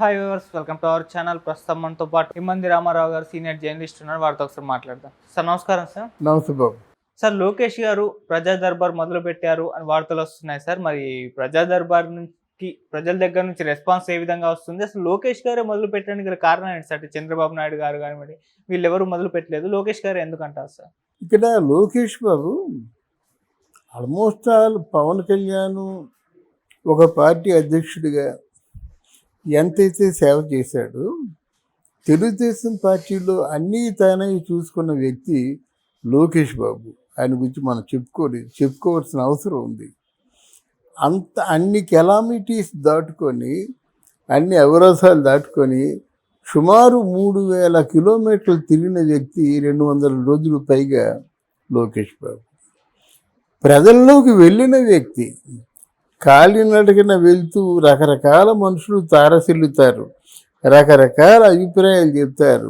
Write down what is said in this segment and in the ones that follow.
Hi viewers, welcome to our channel. ప్రస్తుతం మనతో పాటు ఇమ్మంది రామారావు గారు సీనియర్ జర్నలిస్ట్ ఉన్నారు. వారితో ఒకసారి మాట్లాడదాం. సార్ నమస్కారం. సార్ నమస్తే బాబు. సార్ లోకేష్ గారు ప్రజా దర్బార్ మొదలు పెట్టారు అని వార్తలు వస్తున్నాయి. సార్ మరి ప్రజా దర్బార్ నుంచి ప్రజల దగ్గర నుంచి రెస్పాన్స్ ఏ విధంగా వస్తుంది? అసలు లోకేష్ గారే మొదలు పెట్టడానికి గల కారణం ఏంటి సార్? చంద్రబాబు నాయుడు గారు కానీ మరి వీళ్ళెవరు మొదలు పెట్టలేదు, లోకేష్ గారు ఎందుకంటారు సార్? ఇక్కడ లోకేష్ బాబు ఆల్మోస్ట్ ఆల్ పవన్ కళ్యాణ్ ఒక పార్టీ అధ్యక్షుడిగా ఎంతైతే సేవ చేశాడో, తెలుగుదేశం పార్టీలో అన్నీ తానే చూసుకున్న వ్యక్తి లోకేష్ బాబు. ఆయన గురించి మనం చెప్పుకోవాల్సిన అవసరం ఉంది. అన్ని కెలామిటీస్ దాటుకొని, అన్ని అవరోధాలు దాటుకొని సుమారు 3000 కిలోమీటర్లు తిరిగిన వ్యక్తి 200 రోజులు పైగా లోకేష్ బాబు. ప్రజల్లోకి వెళ్ళిన వ్యక్తి. కాలినడకన వెళ్తూ రకరకాల మనుషులు తారసిల్లుతారు, రకరకాల అభిప్రాయాలు చెప్తారు.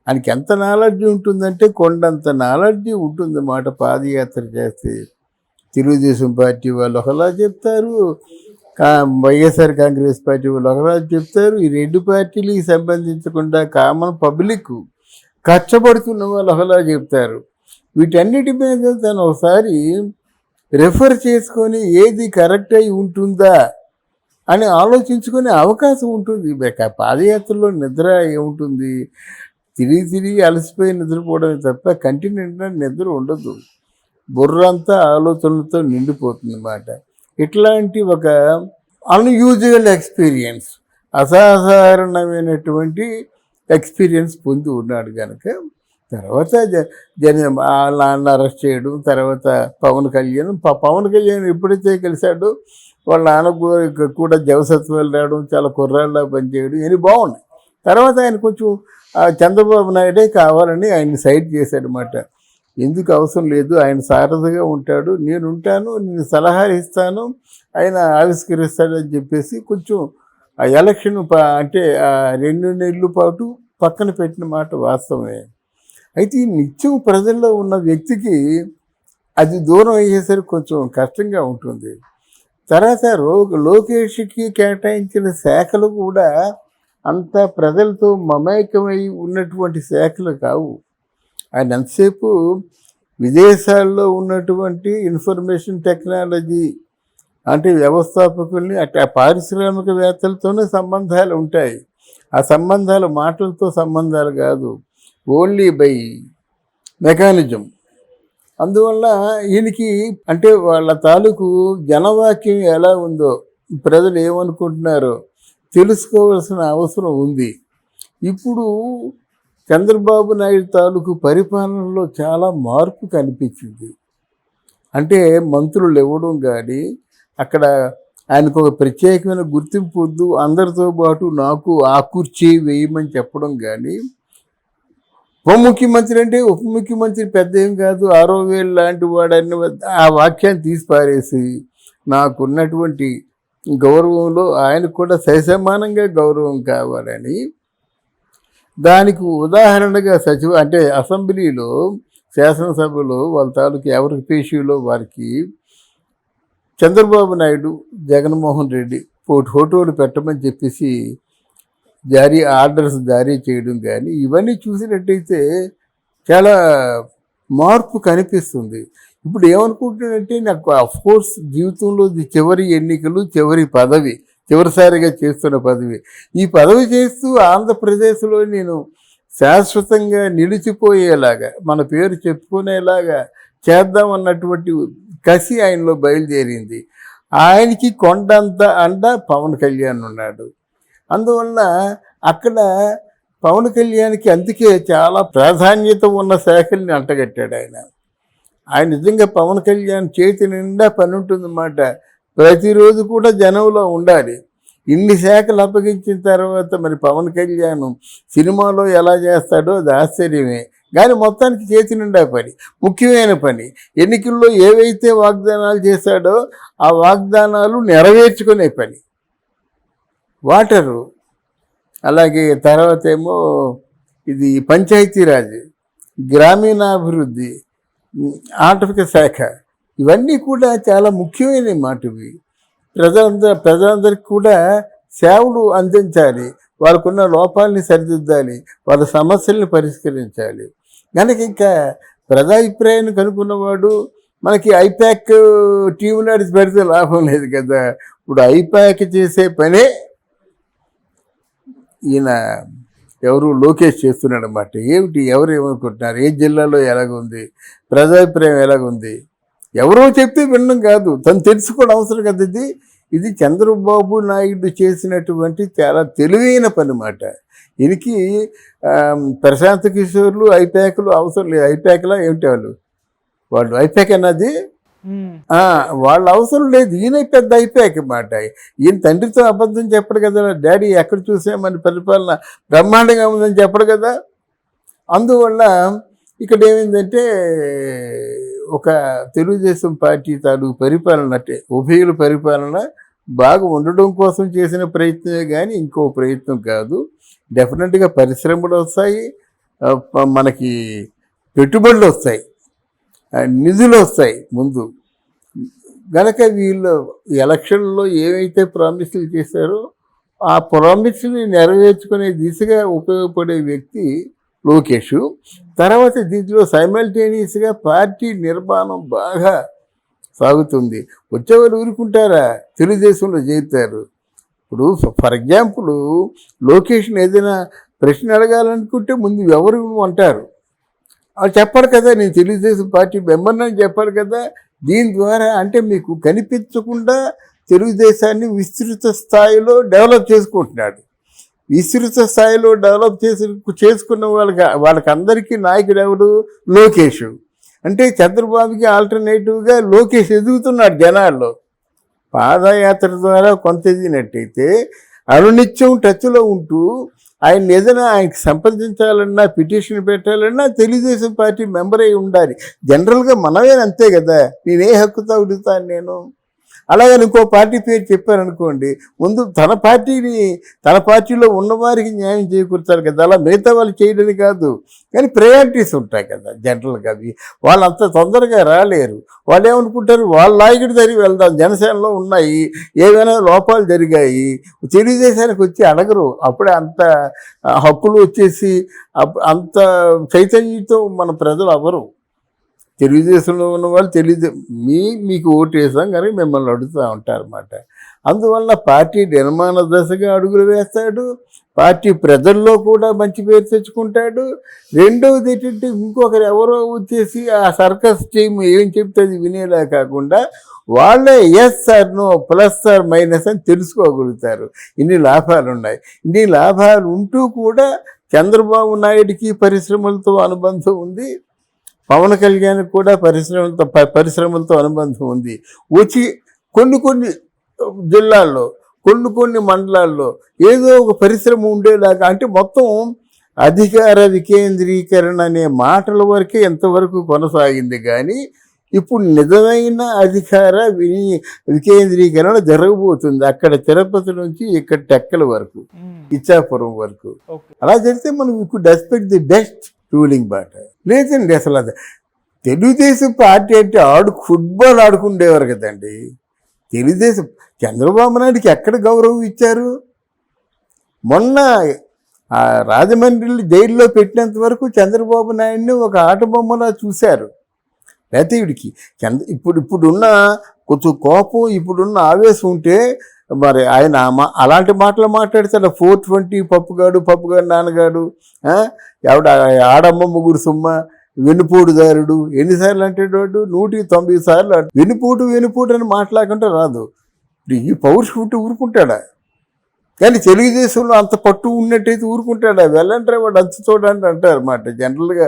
ఆయనకి ఎంత నాలెడ్జ్ ఉంటుందంటే కొండంత నాలెడ్జ్ ఉంటుందన్నమాట. పాదయాత్ర చేస్తే తెలుగుదేశం పార్టీ వాళ్ళు ఒకలా చెప్తారు, వైఎస్ఆర్ కాంగ్రెస్ పార్టీ వాళ్ళు ఒకలా చెప్తారు. ఈ రెండు పార్టీలకి సంబంధించకుండా కామన్ పబ్లిక్ కష్టపడుతున్న వాళ్ళు ఒకలా చెప్తారు. వీటన్నిటి మీద తను ఒకసారి రెఫర్ చేసుకొని ఏది కరెక్ట్ అయి ఉంటుందా అని ఆలోచించుకునే అవకాశం ఉంటుంది. పాదయాత్రలో నిద్ర ఏముంటుంది? తిరిగి అలసిపోయి నిద్రపోవడమే తప్ప కంటి నిండా నిద్ర ఉండదు. బుర్రంతా ఆలోచనలతో నిండిపోతుంది అన్నమాట. ఇట్లాంటి ఒక అన్యూజువల్ ఎక్స్పీరియన్స్, అసాధారణమైనటువంటి ఎక్స్పీరియన్స్ పొంది ఉన్నాడు కనుక తర్వాత నాన్న అరెస్ట్ చేయడం, తర్వాత పవన్ కళ్యాణ్ ఎప్పుడైతే కలిశాడో వాళ్ళ నాన్న కూడా జవసత్వాలు రావడం, చాలా కుర్రాళ్ళ పనిచేయడం ఇవన్నీ బాగున్నాయి. తర్వాత ఆయన కొంచెం చంద్రబాబు నాయుడే కావాలని ఆయన్ని సైడ్ చేశాడనమాట. ఎందుకు అవసరం లేదు, ఆయన సారథిగా ఉంటాడు, నేను సలహాలు ఇస్తాను, ఆయన ఆవిష్కరిస్తాడని చెప్పేసి కొంచెం ఆ ఎలక్షన్ అంటే 2 నెలల పాటు పక్కన పెట్టిన మాట వాస్తవమే. అయితే ఈ నిత్యం ప్రజల్లో ఉన్న వ్యక్తికి అది దూరం అయ్యేసరికి కొంచెం కష్టంగా ఉంటుంది. తర్వాత లోకేష్కి కేటాయించిన శాఖలు కూడా అంత ప్రజలతో మమేకమై ఉన్నటువంటి శాఖలు కావు. ఆయన ఎంతసేపు విదేశాల్లో ఉన్నటువంటి ఇన్ఫర్మేషన్ టెక్నాలజీ అంటే వ్యవస్థాపకుల్ని అట్లా పారిశ్రామికవేత్తలతోనే సంబంధాలు ఉంటాయి. ఆ సంబంధాలు మాటలతో సంబంధాలు కాదు, ఓన్లీ బై మెకానిజం. అందువల్ల ఈయనకి అంటే వాళ్ళ తాలూకు జనవాక్యం ఎలా ఉందో, ప్రజలు ఏమనుకుంటున్నారో తెలుసుకోవాల్సిన అవసరం ఉంది. ఇప్పుడు చంద్రబాబు నాయుడు తాలూకు పరిపాలనలో చాలా మార్పు కనిపించింది. అంటే మంత్రులు ఇవ్వడం కానీ, అక్కడ ఆయనకు ఒక ప్రత్యేకమైన గుర్తింపు వద్దు, అందరితో పాటు నాకు ఆ కుర్చీ వేయమని చెప్పడం కానీ, ఉప ముఖ్యమంత్రి అంటే ఉప ముఖ్యమంత్రి పెద్ద ఏం కాదు, 60,000 లాంటి వాడని ఆ వాక్యాన్ని తీసి పారేసి నాకున్నటువంటి గౌరవంలో ఆయనకు కూడా సరిసమానంగా గౌరవం కావాలని, దానికి ఉదాహరణగా అంటే అసెంబ్లీలో శాసనసభలో వాళ్ళ తాలూకు ఎవరికి పేషీలో వారికి చంద్రబాబు నాయుడు, జగన్మోహన్ రెడ్డి ఫోటోలు పెట్టమని చెప్పేసి ఆర్డర్స్ జారీ చేయడం కానీ, ఇవన్నీ చూసినట్టయితే చాలా మార్పు కనిపిస్తుంది. ఇప్పుడు ఏమనుకుంటున్నానంటే, నాకు అఫ్కోర్స్ జీవితంలో చివరి ఎన్నికలు, చివరి పదవి, చివరిసారిగా చేస్తున్న పదవి. ఈ పదవి చేస్తూ ఆంధ్రప్రదేశ్లో నేను శాశ్వతంగా నిలిచిపోయేలాగా, మన పేరు చెప్పుకునేలాగా చేద్దామన్నటువంటి కసి ఆయనలో బయలుదేరింది. ఆయనకి కొండంత అండ పవన్ కళ్యాణ్ ఉన్నాడు. అందువల్ల అక్కడ పవన్ కళ్యాణ్కి అందుకే చాలా ప్రాధాన్యత ఉన్న శాఖల్ని అంటగట్టాడు ఆయన నిజంగా పవన్ కళ్యాణ్ చేతి నిండా పని ఉంటుందన్నమాట. ప్రతిరోజు కూడా జనంలో ఉండాలి. ఇన్ని శాఖలు అప్పగించిన తర్వాత మరి పవన్ కళ్యాణ్ సినిమాలో ఎలా చేస్తాడో అది ఆశ్చర్యమే. కానీ మొత్తానికి చేతి నిండా పని, ముఖ్యమైన పని. ఎన్నికల్లో ఏవైతే వాగ్దానాలు చేశాడో ఆ వాగ్దానాలు నెరవేర్చుకునే పని. వాటరు, అలాగే తర్వాత ఏమో ఇది పంచాయతీరాజ్, గ్రామీణాభివృద్ధి, ఆర్థిక శాఖ, ఇవన్నీ కూడా చాలా ముఖ్యమైన మాటవి. ప్రజలందరికీ కూడా సేవలు అందించాలి. వాళ్ళకున్న లోపాలని సరిదిద్దాలి, వాళ్ళ సమస్యల్ని పరిష్కరించాలి. కనుక ఇంకా ప్రజాభిప్రాయాన్ని కనుక్కున్నవాడు మనకి ఐపాక్ టీం నడిచి పెడితే లాభం లేదు కదా. ఇప్పుడు ఐపాక్ చేసే పనే ఈయన ఎవరు లోకేష్ చేస్తున్నాడు అన్నమాట. ఏమిటి, ఎవరు ఏమనుకుంటున్నారు, ఏ జిల్లాలో ఎలాగుంది, ప్రజాభిప్రాయం ఎలాగుంది, ఎవరో చెప్తే వినడం కాదు, తను తెలుసుకోవడం అవసరం కదా. ఇది చంద్రబాబు నాయుడు చేసినటువంటి చాలా తెలివైన పని మాట. దీనికి ప్రశాంత్ కిషోర్లు ఐపాక్లు అవసరం లేదు. ఐపాక్లా ఏమిటి వాళ్ళు ఐపాక్ అన్నది వాళ్ళ అవసరం లేదు. ఈయన పెద్ద ఐపాక్ మాట. ఈయన తండ్రితో అబద్ధం చెప్పడు కదా, డాడీ ఎక్కడ చూసామని పరిపాలన బ్రహ్మాండంగా ఉందని చెప్పడు కదా. అందువల్ల ఇక్కడ ఏమైందంటే ఒక తెలుగుదేశం పార్టీ తాలూకు పరిపాలన అంటే ఉభయుల పరిపాలన బాగా ఉండడం కోసం చేసిన ప్రయత్నమే కానీ ఇంకో ప్రయత్నం కాదు. డెఫినెట్గా పరిశ్రమలు వస్తాయి, మనకి పెట్టుబడులు వస్తాయి, నిధులు వస్తాయి ముందు. గనక వీళ్ళు ఎలక్షన్లో ఏవైతే ప్రామిసులు చేశారో ఆ ప్రామిస్ని నెరవేర్చుకునే దిశగా ఉపయోగపడే వ్యక్తి లోకేష్. తర్వాత దీంట్లో సైమల్టేనియస్గా పార్టీ నిర్మాణం బాగా సాగుతుంది. వచ్చేవాళ్ళు ఊరుకుంటారా, తెలుగుదేశంలో చేరుతారు. ఇప్పుడు ఫర్ ఎగ్జాంపుల్ లోకేష్ని ఏదైనా ప్రశ్న అడగాలనుకుంటే ముందు ఎవరు అంటారు, అది చెప్పాలి కదా, నేను తెలుగుదేశం పార్టీ మెంబర్ని అని చెప్పాలి కదా. దీని ద్వారా అంటే మీకు కనిపించకుండా తెలుగుదేశాన్ని విస్తృత స్థాయిలో డెవలప్ చేసుకుంటున్నాడు. విస్తృత స్థాయిలో డెవలప్ చేసుకున్న వాళ్ళకి అందరికీ నాయకుడు ఎవడు, లోకేష్. అంటే చంద్రబాబుకి ఆల్టర్నేటివ్గా లోకేష్ ఎదుగుతున్నాడు జనాల్లో. పాదయాత్ర ద్వారా కొంత ఎదిగినట్టయితే అనునిత్యం టచ్లో ఉంటూ ఆయన ఏదైనా ఆయనకి సంప్రదించాలన్నా పిటిషన్ పెట్టాలన్నా తెలుగుదేశం పార్టీ మెంబర్ అయి ఉండాలి. జనరల్గా మనమే అంతే కదా, నేనే హక్కుతో అడుగుతాను నేను. అలాగని ఇంకో పార్టీ పేరు చెప్పారనుకోండి, ముందు తన పార్టీలో ఉన్నవారికి న్యాయం చేకూర్చాలి కదా. అలా మిగతా వాళ్ళు చేయడని కాదు, కానీ ప్రయారిటీస్ ఉంటాయి కదా జనరల్గా. అవి వాళ్ళు అంత తొందరగా రాలేరు. వాళ్ళు ఏమనుకుంటారు, వాళ్ళ నాయకుడి దగ్గరికి వెళ్దాం, జనసేనలో ఉన్నాయి, ఏవైనా లోపాలు జరిగాయి, తెలుగుదేశానికి వచ్చి అడగరు. అప్పుడే అంత హక్కులు వచ్చేసి అంత చైతన్యంతో మన ప్రజలు అవ్వరు. తెలుగుదేశంలో ఉన్న వాళ్ళు మీకు ఓటు వేసాం కానీ మిమ్మల్ని అడుగుతూ ఉంటారన్నమాట. అందువల్ల పార్టీ నిర్మాణ దశగా అడుగులు వేస్తాడు, పార్టీ ప్రజల్లో కూడా మంచి పేరు తెచ్చుకుంటాడు. రెండవది ఏంటంటే ఇంకొకరు ఎవరో వచ్చేసి ఆ సర్కస్ టీం ఏం చెప్తే అది వినేలా కాకుండా వాళ్ళే yes sir no plus sir minus అని తెలుసుకోగలుగుతారు. ఇన్ని లాభాలు ఉన్నాయి. ఇన్ని లాభాలు ఉంటూ కూడా చంద్రబాబు నాయుడికి పరిశ్రమలతో అనుబంధం ఉంది, పవన్ కళ్యాణ్కి కూడా పరిశ్రమలతో అనుబంధం ఉంది. వచ్చి కొన్ని జిల్లాల్లో కొన్ని మండలాల్లో ఏదో ఒక పరిశ్రమ ఉండేలాగా, అంటే మొత్తం అధికార వికేంద్రీకరణ అనే మాటల వరకే ఎంతవరకు కొనసాగింది. కానీ ఇప్పుడు నిజమైన అధికార వికేంద్రీకరణ జరగబోతుంది. అక్కడ తిరుపతి నుంచి ఇక్కడ టెక్కల వరకు, ఇచ్చాపురం వరకు. అలా జరిగితే మనం could expect the best ruling బాట. లేదండి, అసలు అది తెలుగుదేశం పార్టీ అంటే ఫుట్బాల్ ఆడుకుండేవారు కదండి. తెలుగుదేశం చంద్రబాబు నాయుడికి ఎక్కడ గౌరవం ఇచ్చారు? మొన్న రాజమండ్రి జైల్లో పెట్టినంత వరకు చంద్రబాబు నాయుడిని ఒక ఆట బొమ్మలా చూశారు. లేకపోతే వీడికి ఇప్పుడున్న కొంచెం కోపం, ఇప్పుడున్న ఆవేశం ఉంటే మరి ఆయన అలాంటి మాటలు మాట్లాడతాడు. 420 పప్పుగాడు నాన్నగాడు, ఆడమ్మ ముగ్గురు సుమ్మ, వెన్నుపోటుదారుడు, ఎన్నిసార్లు అంటే వాడు 190 సార్లు వెన్నుపోటు అని మాట్లాడకుండా రాదు. ఈ పౌరుషం ఉంటే ఊరుకుంటాడా? కానీ తెలుగుదేశంలో అంత పట్టు ఉన్నట్టయితే ఊరుకుంటాడా? వెళ్ళంటారా వాడు అంత చూడండి అంటారు అన్నమాట జనరల్గా.